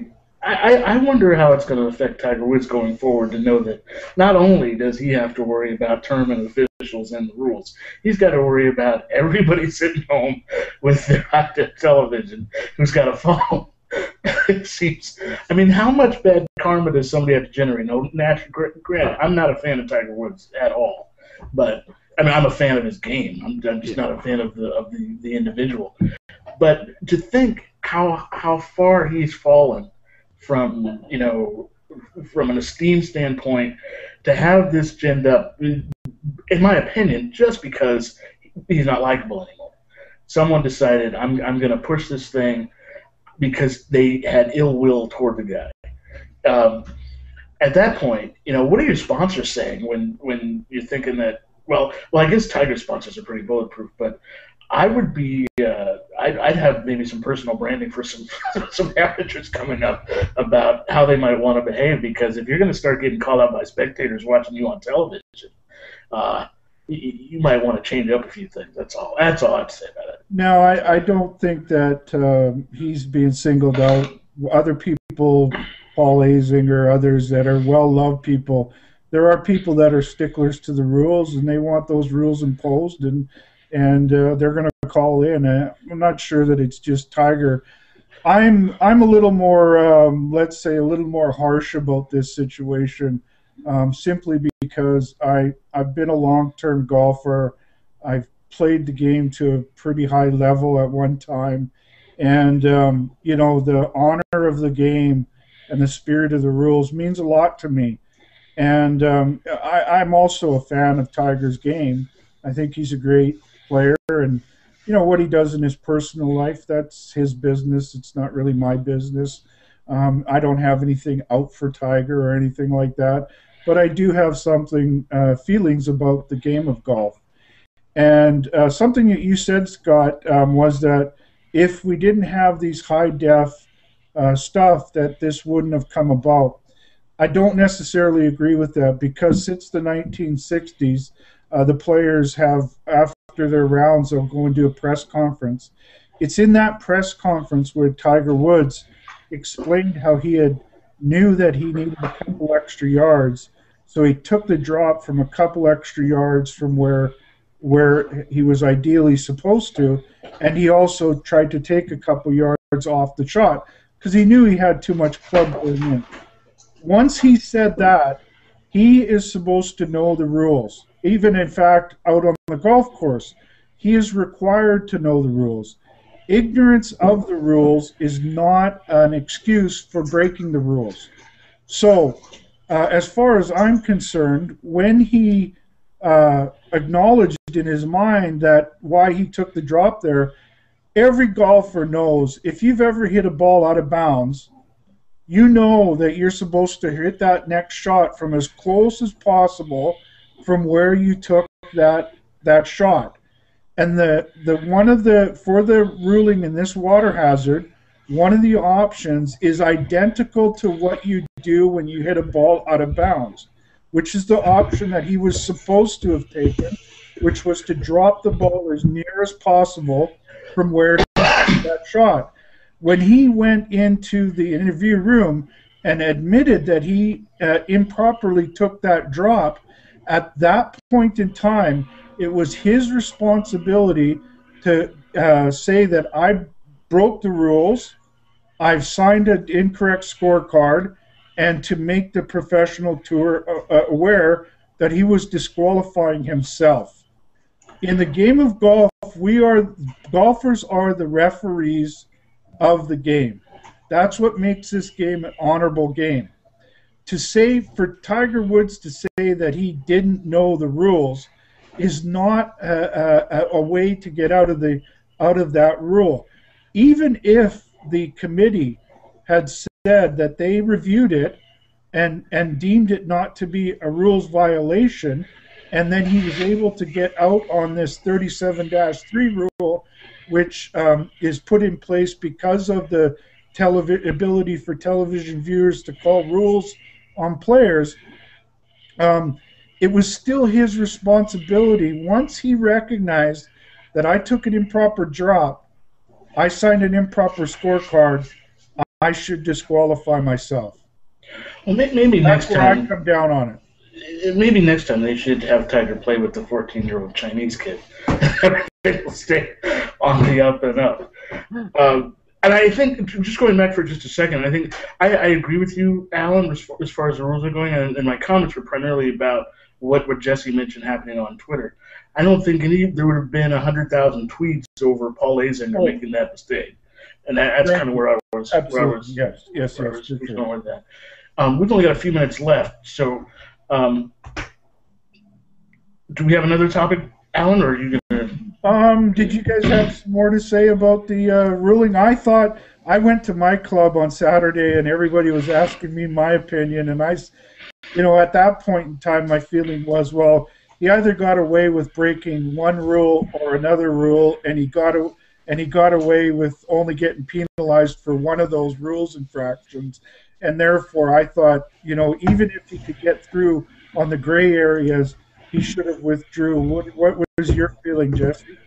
S4: I wonder how it's going to affect Tiger Woods going forward to know that not only does he have to worry about tournament officials and the rules, he's got to worry about everybody sitting home with their television who's got a phone. It seems. I mean, how much bad karma does somebody have to generate? No, granted, I'm not a fan of Tiger Woods at all, but I mean, I'm a fan of his game. I'm just not a fan of the individual. But to think how far he's fallen from from an esteem standpoint, to have this ginned up, in my opinion, just because he's not likable anymore. Someone decided I'm going to push this thing because they had ill will toward the guy. At that point, what are your sponsors saying when you're thinking that? Well, I guess Tiger's sponsors are pretty bulletproof, but I would be. I'd have maybe some personal branding for some amateurs coming up about how they might want to behave, because if you're going to start getting called out by spectators watching you on television, you might want to change up a few things. That's all I have to say about it.
S1: No, I don't think that he's being singled out. Other people, Paul Azinger, others that are well-loved people, there are people that are sticklers to the rules, and they want those rules imposed, and they're going to call in. I'm not sure that it's just Tiger. I'm a little more, let's say, a little more harsh about this situation, simply because I've been a long-term golfer. I've played the game to a pretty high level at one time, And the honor of the game and the spirit of the rules means a lot to me. And I'm also a fan of Tiger's game. I think he's a great player, and what he does in his personal life, that's his business. It's not really my business. I don't have anything out for Tiger or anything like that, but I do have feelings about the game of golf. And something that you said, Scott, was that if we didn't have these high def stuff, that this wouldn't have come about. I don't necessarily agree with that, because since the 1960s, the players have, after their rounds, they'll go and do a press conference. It's in that press conference where Tiger Woods explained how knew that he needed a couple extra yards, so he took the drop from a couple extra yards from where he was ideally supposed to, and he also tried to take a couple yards off the shot because he knew he had too much club going in. Once he said that, he is supposed to know the rules. Even, in fact, out on the golf course, he is required to know the rules. Ignorance of the rules is not an excuse for breaking the rules. So, as far as I'm concerned, when he acknowledged in his mind that why he took the drop there, every golfer knows if you've ever hit a ball out of bounds, you know that you're supposed to hit that next shot from as close as possible from where you took that shot. And for the ruling in this water hazard, one of the options is identical to what you do when you hit a ball out of bounds, which is the option that he was supposed to have taken, which was to drop the ball as near as possible from where he hit that shot. When he went into the interview room and admitted that he improperly took that drop, at that point in time, it was his responsibility to say that I broke the rules, I've signed an incorrect scorecard, and to make the professional tour aware that he was disqualifying himself. In the game of golf, golfers are the referees of the game. That's what makes this game an honorable game. For Tiger Woods to say that he didn't know the rules is not a way to get out of that rule. Even if the committee had said that they reviewed it and deemed it not to be a rules violation, and then he was able to get out on this 37-3 rule, which is put in place because of the ability for television viewers to call rules on players, it was still his responsibility. Once he recognized that I took an improper drop, I signed an improper scorecard, I should disqualify myself.
S4: Well, maybe next time
S1: I come down on it.
S4: Maybe next time they should have Tiger play with the 14-year-old Chinese kid. Everything will stay on the up and up. And I think, just going back for just a second, I think I agree with you, Alan, as far as the rules are going, and my comments were primarily about what Jesse mentioned happening on Twitter. I don't think there would have been 100,000 tweets over Paul Azinger making that mistake. And that's kind of where I was.
S1: Absolutely. Yes.
S4: Going with that. We've only got a few minutes left, so do we have another topic, Alan, or are you going to...
S1: Did you guys have some more to say about the ruling? I thought I went to my club on Saturday and everybody was asking me my opinion, and at that point in time, my feeling was, well, he either got away with breaking one rule or another rule, and he got away with only getting penalized for one of those rules infractions. And therefore, I thought, even if he could get through on the gray areas, he should have withdrew. What was your feeling, Jesse?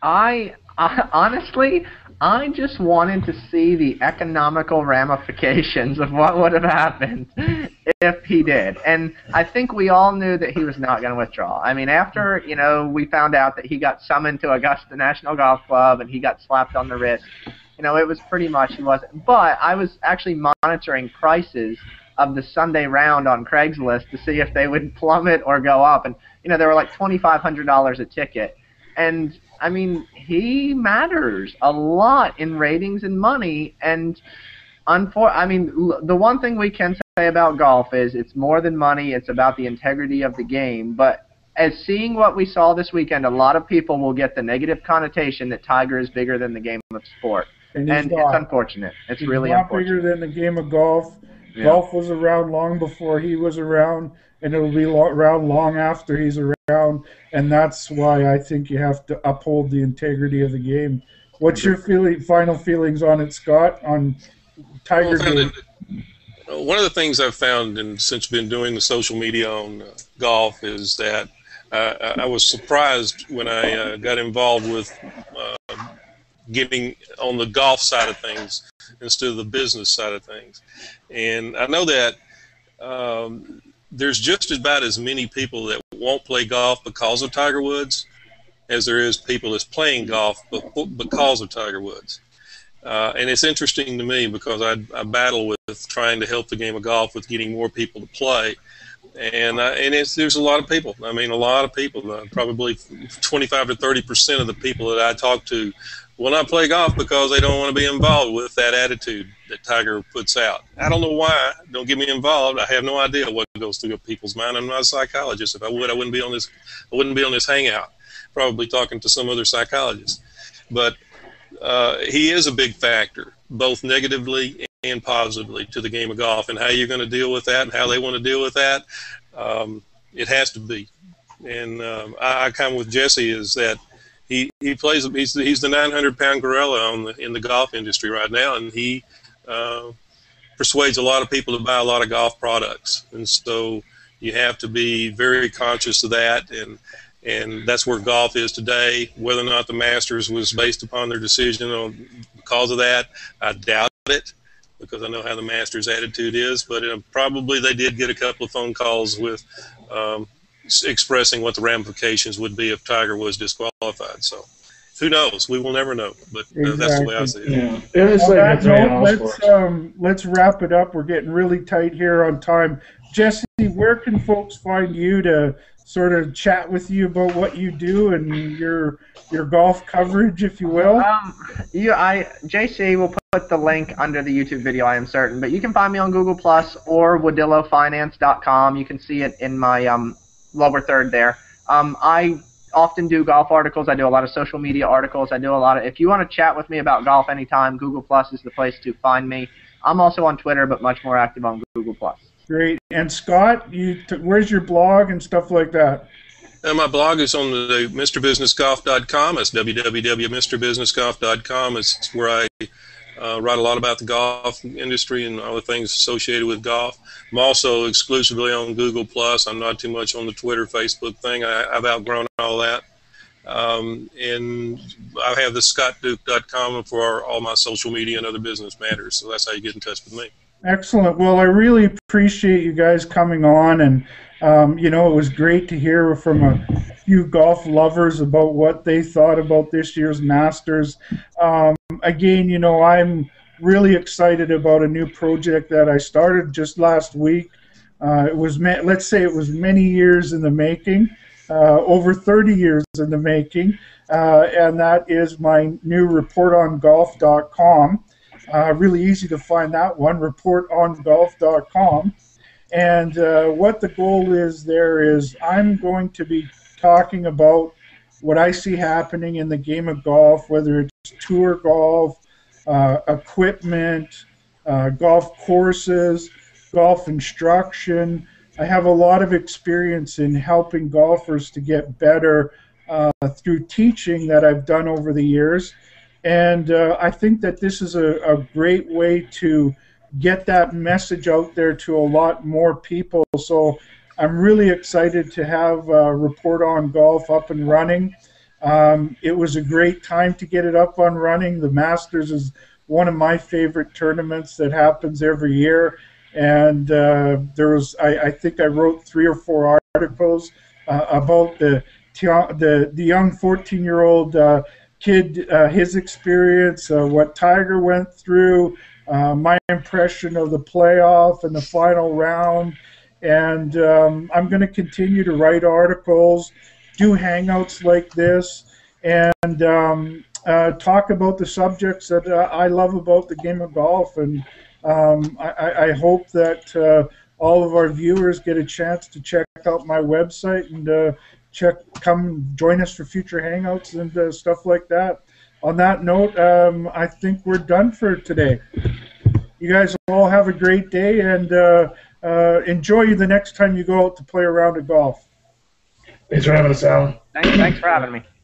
S2: I honestly, I just wanted to see the economical ramifications of what would have happened if he did. And I think we all knew that he was not going to withdraw. I mean, after, we found out that he got summoned to Augusta National Golf Club and he got slapped on the wrist, it was pretty much he wasn't. But I was actually monitoring prices of the Sunday round on Craigslist to see if they would plummet or go up. And, they were like $2,500 a ticket. And I mean, he matters a lot in ratings and money. And the one thing we can say about golf is it's more than money. It's about the integrity of the game. But as seeing what we saw this weekend, a lot of people will get the negative connotation that Tiger is bigger than the game of sport. And it's unfortunate. It's really unfortunate.
S1: He's not bigger than the game of golf. Yeah. Golf was around long before he was around, and it'll be around long after he's around, and that's why I think you have to uphold the integrity of the game. What's your final feelings on it, Scott, on Tiger game?
S3: One of the things I've found, and since been doing the social media on golf, is that I was surprised when I got involved with getting on the golf side of things instead of the business side of things. And I know that there's just about as many people that won't play golf because of Tiger Woods as there is people that's playing golf because of Tiger Woods. And it's interesting to me because I battle with trying to help the game of golf with getting more people to play. And there's a lot of people. I mean, a lot of people, probably 25 to 30% of the people that I talk to will not play golf because they don't want to be involved with that attitude that Tiger puts out. I don't know why. Don't get me involved. I have no idea what goes through people's mind. I'm not a psychologist. If I would, I wouldn't be on this hangout, probably talking to some other psychologist. But he is a big factor, both negatively and positively, to the game of golf, and how you're going to deal with that and how they want to deal with that. It has to be. And I come with Jesse is that he plays. He's the 900-pound gorilla in the golf industry right now, and he persuades a lot of people to buy a lot of golf products. And so you have to be very conscious of that, and that's where golf is today. Whether or not the Masters was based upon their decision because of that, I doubt it, because I know how the Masters attitude is. But probably they did get a couple of phone calls with expressing what the ramifications would be if Tiger was disqualified. So who knows? We will never know. But that's the way I see it.
S1: Yeah. Let's wrap it up. We're getting really tight here on time. Jesse, where can folks find you to sort of chat with you about what you do and your golf coverage, if you will?
S2: JC will put the link under the YouTube video, I am certain. But you can find me on Google Plus or wadillofinance.com. You can see it in my lower third there. I often do golf articles. I do a lot of social media articles. If you want to chat with me about golf anytime, Google Plus is the place to find me. I'm also on Twitter, but much more active on Google Plus.
S1: Great. And Scott, where's your blog and stuff like that?
S3: My blog is on the MrBusinessGolf.com. It's www.MrBusinessGolf.com. It's where I write a lot about the golf industry and all the things associated with golf. I'm also exclusively on Google+. I'm not too much on the Twitter, Facebook thing. I've outgrown all that. And I have the ScottDuke.com for all my social media and other business matters. So that's how you get in touch with me.
S1: Excellent. Well, I really appreciate you guys coming on, and it was great to hear from a few golf lovers about what they thought about this year's Masters. Again, I'm really excited about a new project that I started just last week. Let's say it was many years in the making, over 30 years in the making, and that is my new reportongolf.com. Really easy to find that one, reportongolf.com. And what the goal is there is I'm going to be talking about what I see happening in the game of golf, whether it's tour golf, equipment, golf courses, golf instruction. I have a lot of experience in helping golfers to get better through teaching that I've done over the years. And I think that this is a great way to get that message out there to a lot more people. So I'm really excited to have Report on Golf up and running. It was a great time to get it up and running. The Masters is one of my favorite tournaments that happens every year. And I think I wrote 3 or 4 articles about the young 14-year-old kid, his experience, what Tiger went through, my impression of the playoff and the final round. And I'm going to continue to write articles, do hangouts like this, and talk about the subjects that I love about the game of golf. And I hope that all of our viewers get a chance to check out my website and come join us for future hangouts and stuff like that. On that note, I think we're done for today. You guys all have a great day, and enjoy the next time you go out to play a round of golf.
S4: Thanks for having us, Alan.
S2: Thanks for having me.